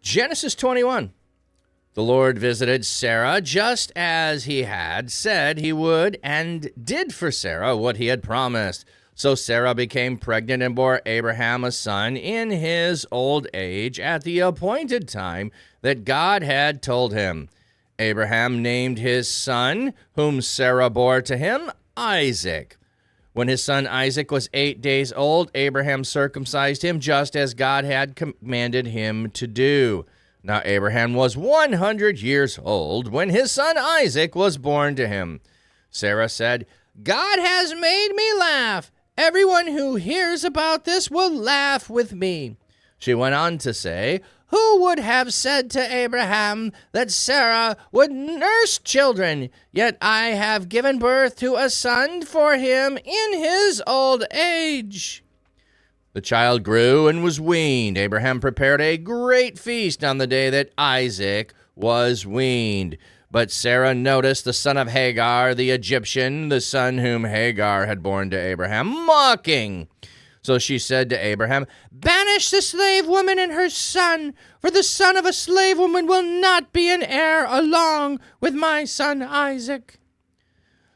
Genesis 21. The Lord visited Sarah just as he had said he would, and did for Sarah what he had promised. So Sarah became pregnant and bore Abraham a son in his old age at the appointed time that God had told him. Abraham named his son, whom Sarah bore to him, Isaac. When his son Isaac was 8 days old, Abraham circumcised him just as God had commanded him to do. Now Abraham was 100 years old when his son Isaac was born to him. Sarah said, "God has made me laugh. Everyone who hears about this will laugh with me." She went on to say, "Who would have said to Abraham that Sarah would nurse children? Yet I have given birth to a son for him in his old age." The child grew and was weaned. Abraham prepared a great feast on the day that Isaac was weaned. But Sarah noticed the son of Hagar, the Egyptian, the son whom Hagar had borne to Abraham, mocking. So she said to Abraham, "Banish the slave woman and her son, for the son of a slave woman will not be an heir along with my son Isaac."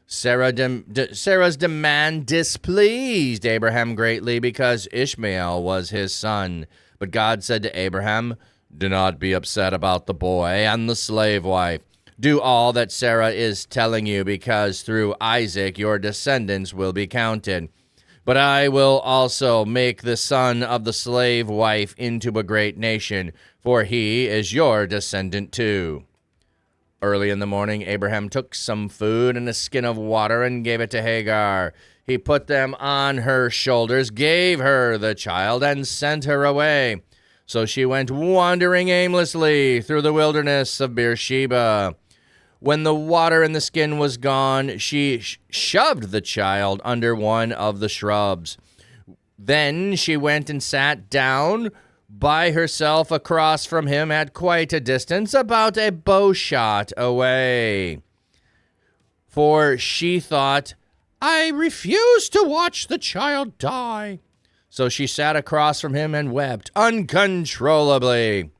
Sarah's demand displeased Abraham greatly because Ishmael was his son. But God said to Abraham, "Do not be upset about the boy and the slave wife. Do all that Sarah is telling you, because through Isaac your descendants will be counted. But I will also make the son of the slave wife into a great nation, for he is your descendant too." Early in the morning, Abraham took some food and a skin of water and gave it to Hagar. He put them on her shoulders, gave her the child, and sent her away. So she went wandering aimlessly through the wilderness of Beersheba. When the water in the skin was gone, she shoved the child under one of the shrubs. Then she went and sat down by herself across from him at quite a distance, about a bow shot away. For she thought, "I refuse to watch the child die." So she sat across from him and wept uncontrollably.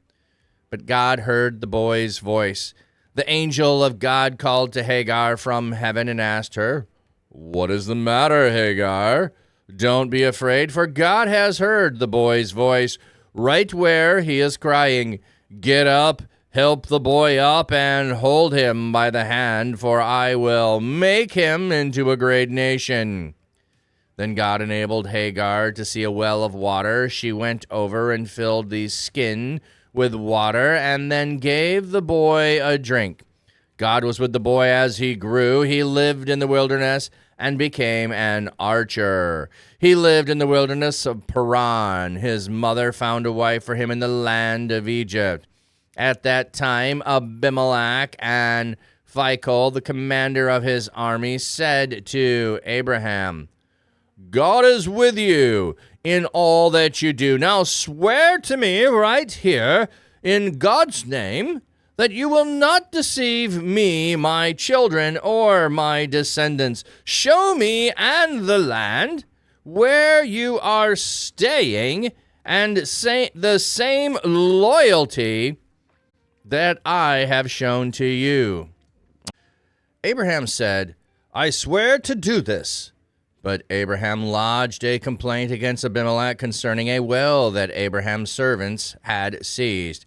But God heard the boy's voice. The angel of God called to Hagar from heaven and asked her, "What is the matter, Hagar? Don't be afraid, for God has heard the boy's voice right where he is crying. Get up, help the boy up, and hold him by the hand, for I will make him into a great nation." Then God enabled Hagar to see a well of water. She went over and filled the skin with water, and then gave the boy a drink. God was with the boy as he grew. He lived in the wilderness and became an archer. He lived in the wilderness of Paran. His mother found a wife for him in the land of Egypt. At that time, Abimelech and Phicol, the commander of his army, said to Abraham, "God is with you in all that you do. Now swear to me right here in God's name that you will not deceive me, my children, or my descendants. Show me and the land where you are staying, and the same loyalty that I have shown to you." Abraham said, "I swear to do this." But Abraham lodged a complaint against Abimelech concerning a well that Abraham's servants had seized.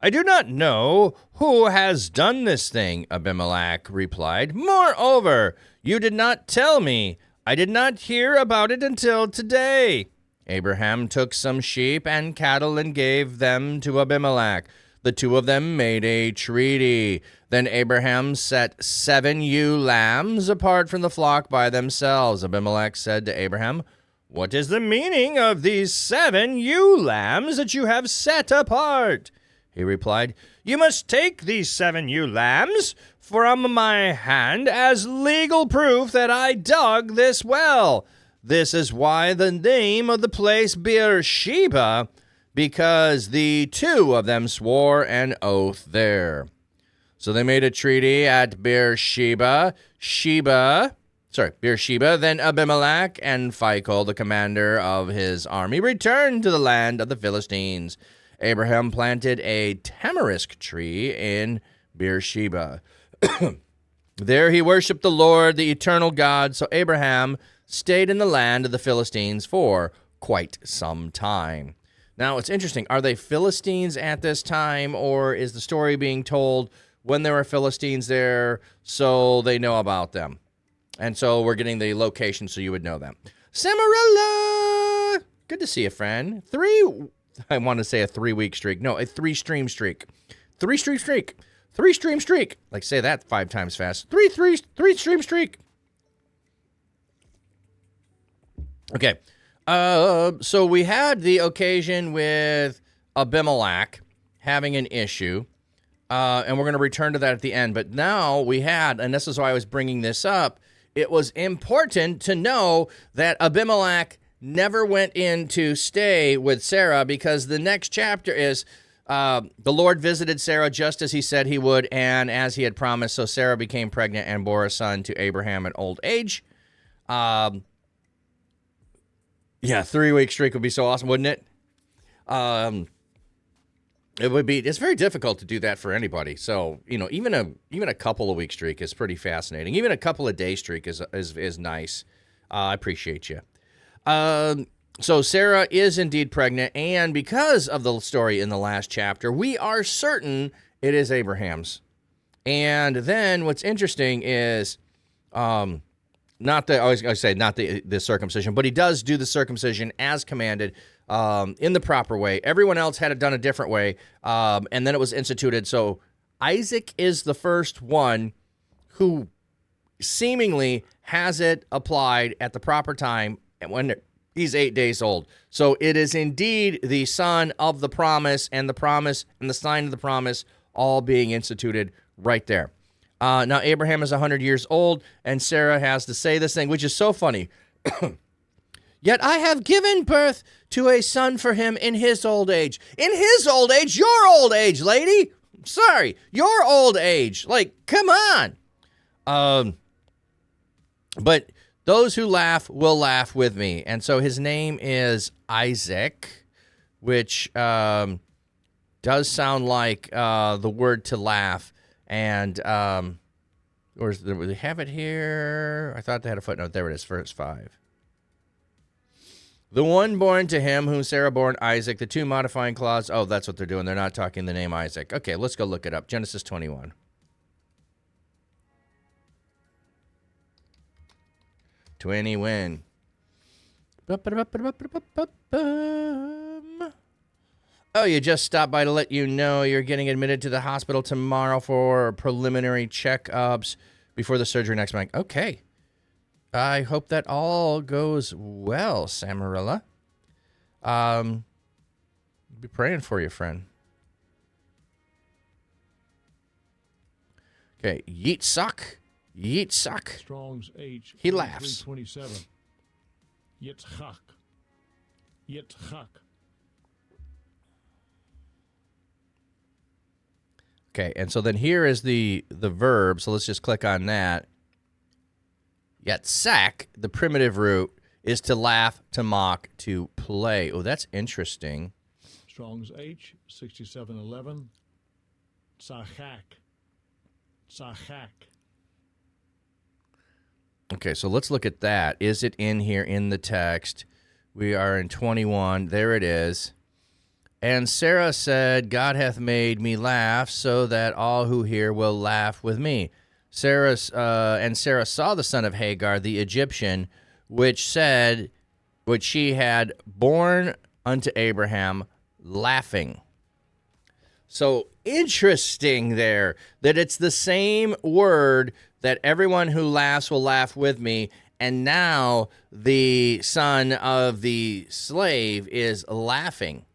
"I do not know who has done this thing," Abimelech replied. "Moreover, you did not tell me. I did not hear about it until today." Abraham took some sheep and cattle and gave them to Abimelech. The two of them made a treaty. Then Abraham set 7 ewe lambs apart from the flock by themselves. Abimelech said to Abraham, "What is the meaning of these 7 ewe lambs that you have set apart?" He replied, "You must take these 7 ewe lambs from my hand as legal proof that I dug this well. This is why the name of the place Beersheba, because the two of them swore an oath there." So they made a treaty at Beersheba. Then Abimelech and Phicol, the commander of his army, returned to the land of the Philistines. Abraham planted a tamarisk tree in Beersheba. There he worshiped the Lord, the eternal God. So Abraham stayed in the land of the Philistines for quite some time. Now, it's interesting. Are they Philistines at this time, or is the story being told when there were Philistines there so they know about them? And so we're getting the location so you would know them. Samarilla! Good to see you, friend. I want to say a 3-week streak. No, a 3-stream streak. 3-stream streak. 3-stream streak. Like, say that 5 times fast. 3-stream streak. Okay. So we had the occasion with Abimelech having an issue, and we're going to return to that at the end. But now we had, and this is why I was bringing this up, it was important to know that Abimelech never went in to stay with Sarah, because the next chapter is the Lord visited Sarah just as he said he would, and as he had promised. So Sarah became pregnant and bore a son to Abraham in old age. Yeah, 3-week streak would be so awesome, wouldn't it? It would be. It's very difficult to do that for anybody. So, even a couple of week streak is pretty fascinating. Even a couple of day streak is nice. I appreciate you. So Sarah is indeed pregnant, and because of the story in the last chapter, we are certain it is Abraham's. And then what's interesting is, not the circumcision, but he does do the circumcision as commanded, in the proper way. Everyone else had it done a different way, and then it was instituted. So Isaac is the first one who seemingly has it applied at the proper time when he's 8 days old. So it is indeed the son of the promise and the sign of the promise all being instituted right there. Now, Abraham is 100 years old, and Sarah has to say this thing, which is so funny. Yet I have given birth to a son for him in his old age. In his old age? Your old age, lady. Sorry, your old age. Like, come on. But those who laugh will laugh with me. And so his name is Isaac, which does sound like the word to laugh. And do they have it here? I thought they had a footnote. There it is, verse 5. The one born to him, whom Sarah bore Isaac, the 2 modifying clause. Oh, that's what they're doing. They're not talking the name Isaac. Okay, let's go look it up. Genesis 21. 21. Oh, you just stopped by to let you know you're getting admitted to the hospital tomorrow for preliminary checkups before the surgery next month. Okay. I hope that all goes well, Samarilla. Be praying for you, friend. Okay, Yitzhak. Strong's H. He laughs. 327. Yitzhak. Okay, and so then here is the verb. So let's just click on that. Yitzhak, the primitive root, is to laugh, to mock, to play. Oh, that's interesting. Strong's H, 6711. Tzachak. Okay, so let's look at that. Is it in here in the text? We are in 21. There it is. And Sarah said, God hath made me laugh, so that all who hear will laugh with me. Sarah saw the son of Hagar, the Egyptian, which she had born unto Abraham, laughing. So interesting there that it's the same word that everyone who laughs will laugh with me. And now the son of the slave is laughing.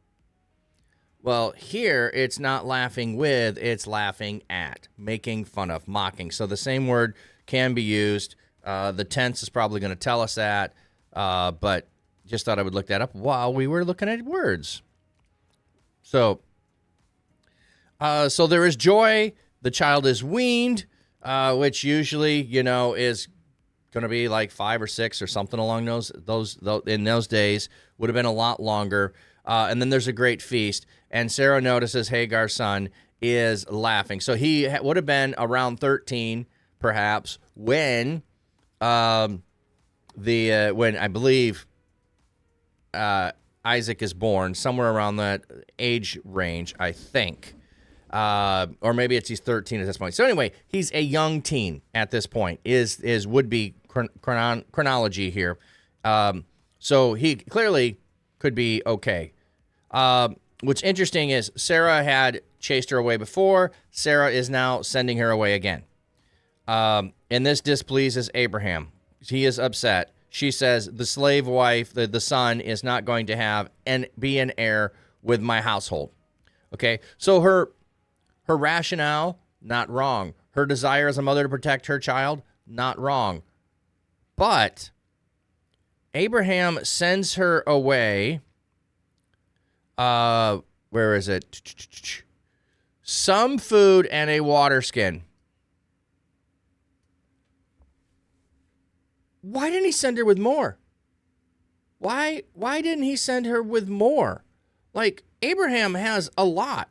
Well, here it's not laughing with, it's laughing at, making fun of, mocking. So the same word can be used. The tense is probably going to tell us that, but just thought I would look that up while we were looking at words. So there is joy. The child is weaned, which usually, is going to be like 5 or 6 or something along those in those days. Would have been a lot longer. And then there's a great feast, and Sarah notices Hagar's son is laughing. So he would have been around 13, perhaps, when when I believe Isaac is born, somewhere around that age range, I think. Or maybe he's 13 at this point. So anyway, he's a young teen at this point, is would-be chronology here. So he clearly could be okay. What's interesting is Sarah had chased her away before. Sarah is now sending her away again. And this displeases Abraham. He is upset. She says the slave wife, the son, is not going to have and be an heir with my household. Okay, so her rationale, not wrong. Her desire as a mother to protect her child, not wrong. But Abraham sends her away. Where is it? Some food and a water skin. Why didn't he send her with more? Why didn't he send her with more? Like, Abraham has a lot.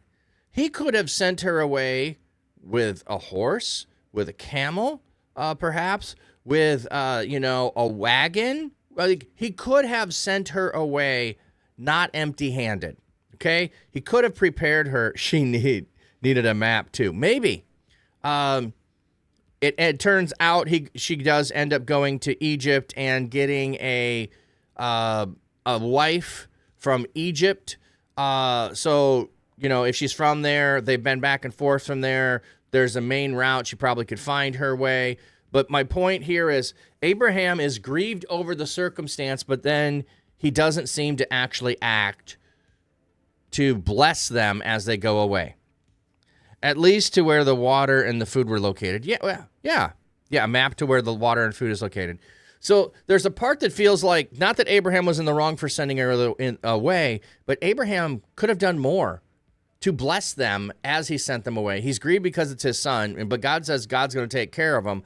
He could have sent her away with a horse, with a camel, perhaps, with, a wagon. Like, he could have sent her away not empty-handed, okay? He could have prepared her. She needed a map, too. Maybe. It turns out she does end up going to Egypt and getting a wife from Egypt. So, if she's from there, they've been back and forth from there. There's a main route. She probably could find her way. But my point here is Abraham is grieved over the circumstance, but then he doesn't seem to actually act to bless them as they go away. At least to where the water and the food were located. Yeah, a map to where the water and food is located. So there's a part that feels like, not that Abraham was in the wrong for sending her away, but Abraham could have done more to bless them as he sent them away. He's grieved because it's his son, but God says God's going to take care of him.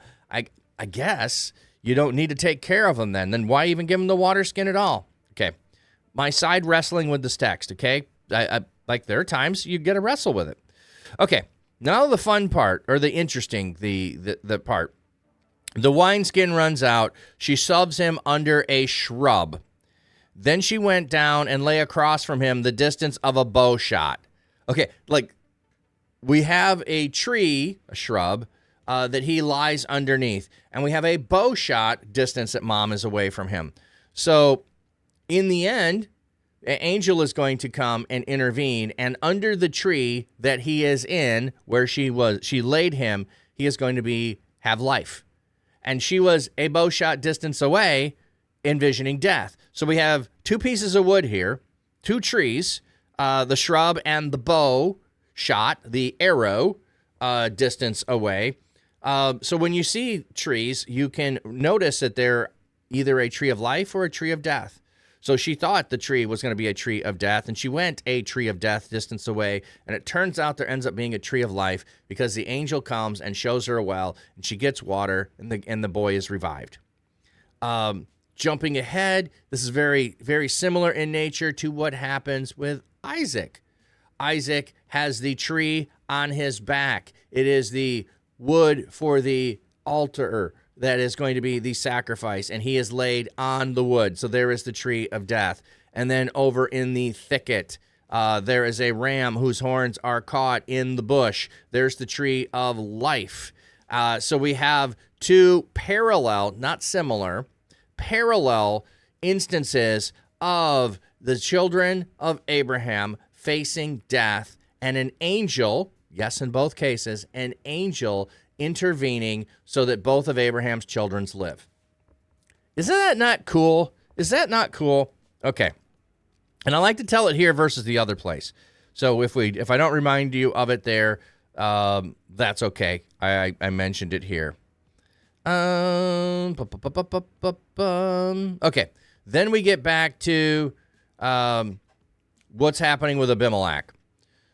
I guess you don't need to take care of him then. Then why even give him the water skin at all? Okay, my side wrestling with this text, okay? I like, there are times you get to wrestle with it. Okay, now the fun part, or the interesting, the part. The wineskin runs out. She shoves him under a shrub. Then she went down and lay across from him the distance of a bow shot. Okay, like, we have a tree, a shrub, that he lies underneath. And we have a bow shot distance that mom is away from him. So, in the end, an angel is going to come and intervene, and under the tree that he is in, where she laid him, he is going to have life. And she was a bow shot distance away, envisioning death. So we have two pieces of wood here, two trees, the shrub and the bow shot, the arrow distance away. So when you see trees, you can notice that they're either a tree of life or a tree of death. So she thought the tree was going to be a tree of death, and she went a tree of death distance away, and it turns out there ends up being a tree of life because the angel comes and shows her a well, and she gets water, and the boy is revived. Jumping ahead, this is very, very similar in nature to what happens with Isaac. Isaac has the tree on his back. It is the wood for the altar that is going to be the sacrifice, and he is laid on the wood. So there is the tree of death. And then over in the thicket, there is a ram whose horns are caught in the bush. There's the tree of life. So we have two parallel, not similar, parallel instances of the children of Abraham facing death, and an angel, yes, in both cases, an angel intervening so that both of Abraham's children live. Isn't that not cool? Is that not cool? Okay. And I like to tell it here versus the other place. So if I don't remind you of it there, that's okay. I mentioned it here. Okay. Then we get back to what's happening with Abimelech.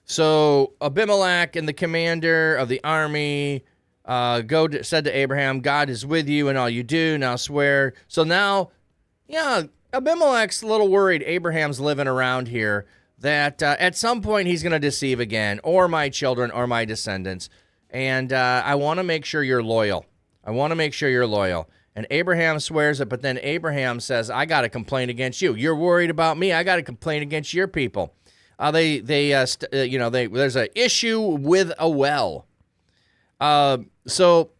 So Abimelech and the commander of the army said to Abraham, God is with you in all you do. Now swear. So now, Abimelech's a little worried Abraham's living around here, that at some point he's going to deceive again, or my children, or my descendants. And I want to make sure you're loyal. I want to make sure you're loyal. And Abraham swears it, but then Abraham says, I got to complain against you. You're worried about me. I got to complain against your people. There's an issue with a well. So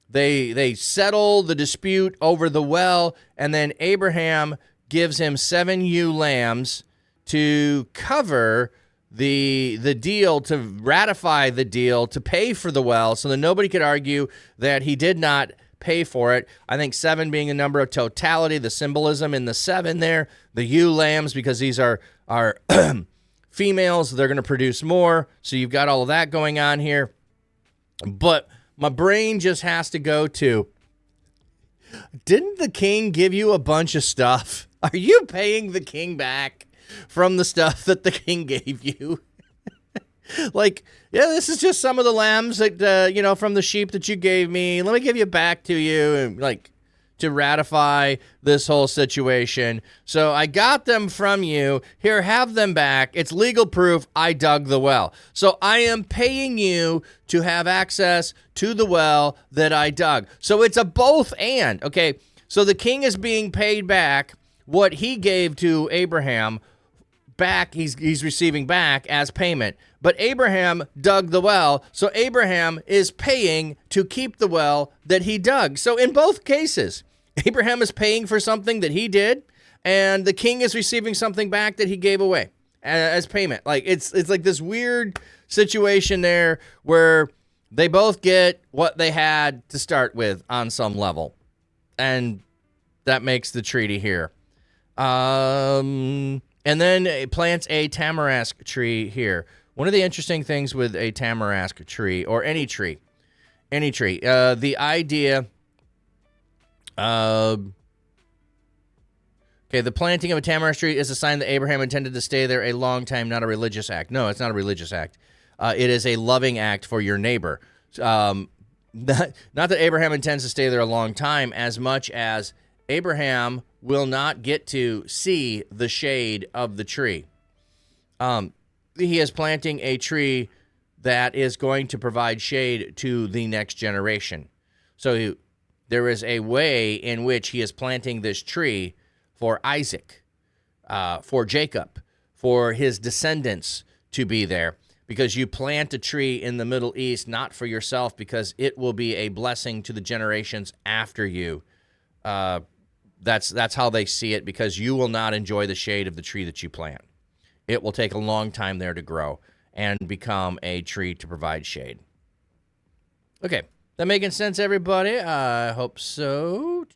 they settle the dispute over the well, and then Abraham gives him 7 ewe lambs to cover the deal, to ratify the deal, to pay for the well, so that nobody could argue that he did not pay for it. I think 7 being a number of totality, the symbolism in the 7 there, the ewe lambs, because these are females, they're going to produce more. So you've got all of that going on here. But my brain just has to go to, didn't the king give you a bunch of stuff? Are you paying the king back from the stuff that the king gave you? Like, yeah, this is just some of the lambs that, from the sheep that you gave me. Let me give you back to you, and like, to ratify this whole situation. So I got them from you. Here, have them back. It's legal proof I dug the well. So I am paying you to have access to the well that I dug. So it's a both and, okay? So the king is being paid back what he gave to Abraham back, he's receiving back as payment. But Abraham dug the well, so Abraham is paying to keep the well that he dug. So in both cases, Abraham is paying for something that he did, and the king is receiving something back that he gave away as payment. Like it's like this weird situation there where they both get what they had to start with on some level, and that makes the treaty here. And then it plants a tamarisk tree here. One of the interesting things with a tamarisk tree, or any tree, the idea, the planting of a tamarisk tree is a sign that Abraham intended to stay there a long time, not a religious act. No, it's not a religious act. It is a loving act for your neighbor. Not that Abraham intends to stay there a long time, as much as Abraham will not get to see the shade of the tree. He is planting a tree that is going to provide shade to the next generation. So there is a way in which he is planting this tree for Isaac, for Jacob, for his descendants to be there. Because you plant a tree in the Middle East, not for yourself, because it will be a blessing to the generations after you. That's how they see it, because you will not enjoy the shade of the tree that you plant. It will take a long time there to grow and become a tree to provide shade. Okay, that making sense, everybody? I hope so.